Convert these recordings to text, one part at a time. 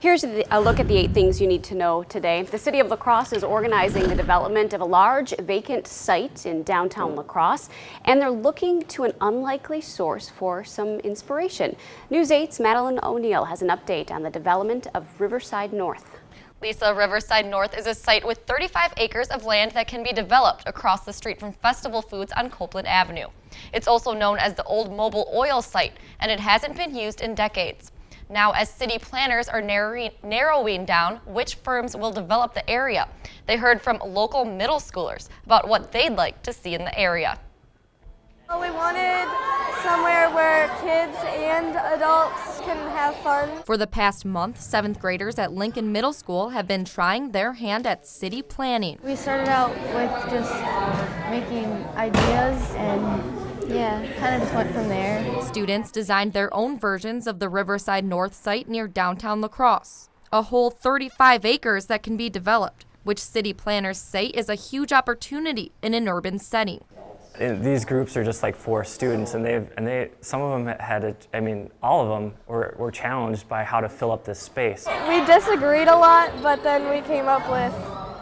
Here's a look at the 8 things you need to know today. The city of La Crosse is organizing the development of a large vacant site in downtown La Crosse, and they're looking to an unlikely source for some inspiration. News 8's Madeline O'Neill has an update on the development of Riverside North. Lisa, Riverside North is a site with 35 acres of land that can be developed across the street from Festival Foods on Copeland Avenue. It's also known as the old Mobil oil site, and it hasn't been used in decades. Now, as city planners are narrowing down which firms will develop the area, they heard from local middle schoolers about what they'd like to see in the area. Well, we wanted somewhere where kids and adults can have fun. For the past month, 7th graders at Lincoln Middle School have been trying their hand at city planning. We started out with just making ideas and kind of just went from there. Students designed their own versions of the Riverside North site near downtown La Crosse, a whole 35 acres that can be developed, which city planners say is a huge opportunity in an urban setting. These groups are just like for students, and some of them had all of them were challenged by how to fill up this space. We disagreed a lot, but then we came up with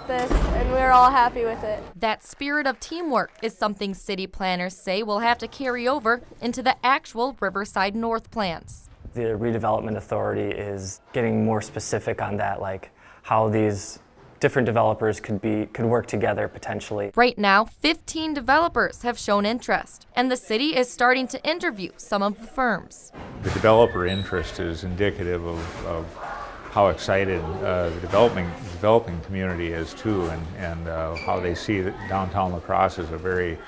this, and we were all happy with it. That spirit of teamwork is something city planners say will have to carry over into the actual Riverside North plans. The redevelopment authority is getting more specific on that, like how these different developers could work together potentially. Right now, 15 developers have shown interest, and the city is starting to interview some of the firms. The developer interest is indicative of how excited the developing community is too, and how they see that downtown La Crosse as a very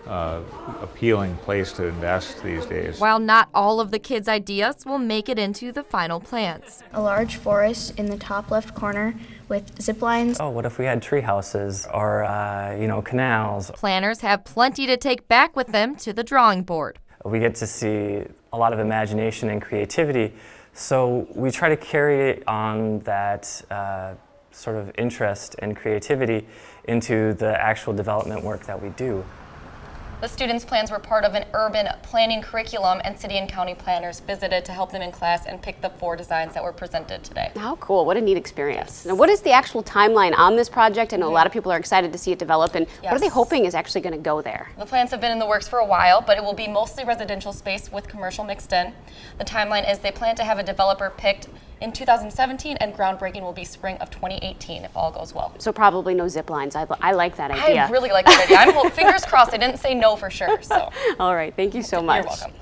appealing place to invest these days. While not all of the kids' ideas will make it into the final plans. A large forest in the top left corner with zip lines. Oh, what if we had tree houses or canals? Planners have plenty to take back with them to the drawing board. We get to see a lot of imagination and creativity, so we try to carry on that sort of interest and creativity into the actual development work that we do. The students' plans were part of an urban planning curriculum, and city and county planners visited to help them in class and pick the 4 designs that were presented today. How cool, what a neat experience. Now, what is the actual timeline on this project? I know a lot of people are excited to see it develop, and what are they hoping is actually going to go there? The plans have been in the works for a while, but it will be mostly residential space with commercial mixed in. The timeline is they plan to have a developer picked in 2017, and groundbreaking will be spring of 2018 if all goes well. So probably no zip lines. I like that idea. I really like that idea. I'm fingers crossed. I didn't say no for sure. So. All right, thank you so much. You're welcome.